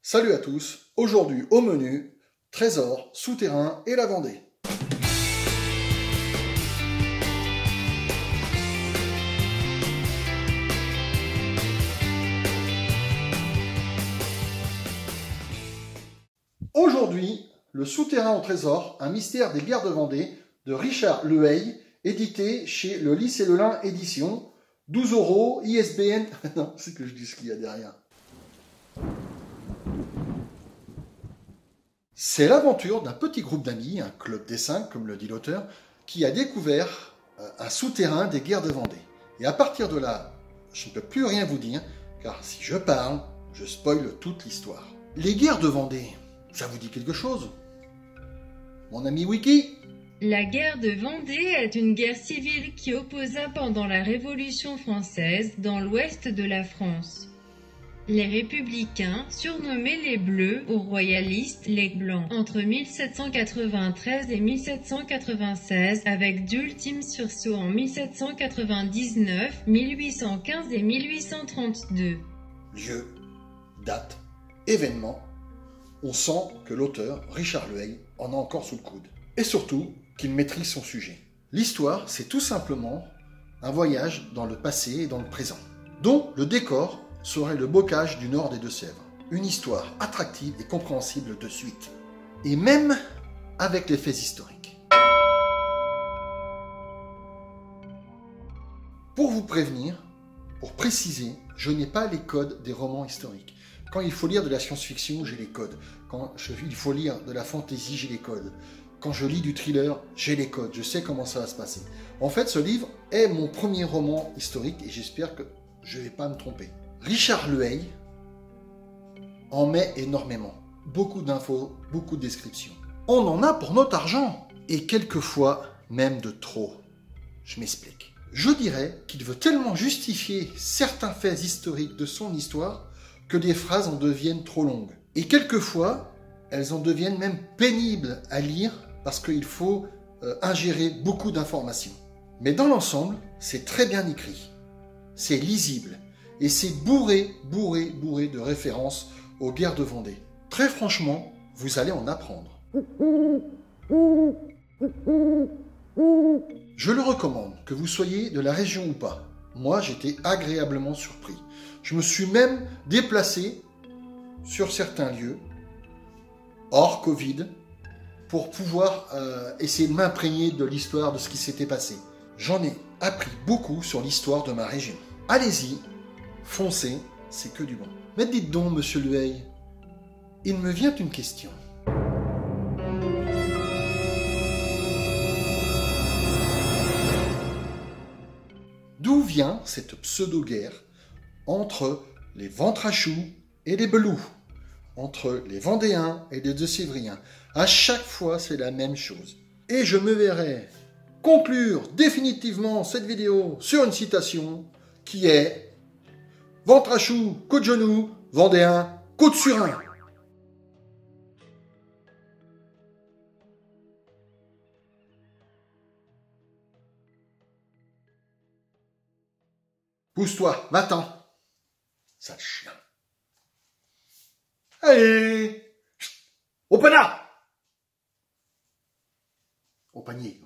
Salut à tous, aujourd'hui au menu, trésor, souterrain et la Vendée. Aujourd'hui, le souterrain au trésor, un mystère des guerres de Vendée de Richard Lehay, édité chez Le Lys et le Lin Éditions, 12 €, ISBN... non, c'est que je dis ce qu'il y a derrière. C'est l'aventure d'un petit groupe d'amis, un club des 5, comme le dit l'auteur, qui a découvert un souterrain des guerres de Vendée. Et à partir de là, je ne peux plus rien vous dire, car si je parle, je spoile toute l'histoire. Les guerres de Vendée, ça vous dit quelque chose? Mon ami Wiki? La guerre de Vendée est une guerre civile qui opposa pendant la Révolution française dans l'ouest de la France les républicains, surnommés les Bleus, aux royalistes, les Blancs, entre 1793 et 1796, avec d'ultimes sursauts en 1799, 1815 et 1832. Lieu, date, événement, on sent que l'auteur, Richard Lehay, en a encore sous le coude. Et surtout, qu'il maîtrise son sujet. L'histoire, c'est tout simplement un voyage dans le passé et dans le présent, dont le décor serait le bocage du nord des Deux-Sèvres. Une histoire attractive et compréhensible de suite. Et même avec les faits historiques. Pour vous prévenir, pour préciser, je n'ai pas les codes des romans historiques. Quand il faut lire de la science-fiction, j'ai les codes. Quand il faut lire de la fantasy, j'ai les codes. Quand je lis du thriller, j'ai les codes. Je sais comment ça va se passer. En fait, ce livre est mon premier roman historique et j'espère que je ne vais pas me tromper. Richard Lehay en met énormément. Beaucoup d'infos, beaucoup de descriptions. On en a pour notre argent. Et quelquefois, même de trop. Je m'explique. Je dirais qu'il veut tellement justifier certains faits historiques de son histoire que des phrases en deviennent trop longues. Et quelquefois, elles en deviennent même pénibles à lire parce qu'il faut ingérer beaucoup d'informations. Mais dans l'ensemble, c'est très bien écrit. C'est lisible. Et c'est bourré de références aux guerres de Vendée. Très franchement, vous allez en apprendre. Je le recommande, que vous soyez de la région ou pas. Moi, j'étais agréablement surpris. Je me suis même déplacé sur certains lieux, hors Covid, pour pouvoir essayer de m'imprégner de l'histoire de ce qui s'était passé. J'en ai appris beaucoup sur l'histoire de ma région. Allez-y, foncez, c'est que du bon. Mais dites donc, monsieur Lehay, il me vient une question. D'où vient cette pseudo-guerre entre les Ventrachous et les Belous, entre les Vendéens et les Deux-Sévriens? À chaque fois, c'est la même chose. Et je me verrai conclure définitivement cette vidéo sur une citation qui est Ventrachou, coup de genou, Vendéen, coup de surin. Pousse-toi, va-t'en. Sale chien. Allez, au panier. Au panier.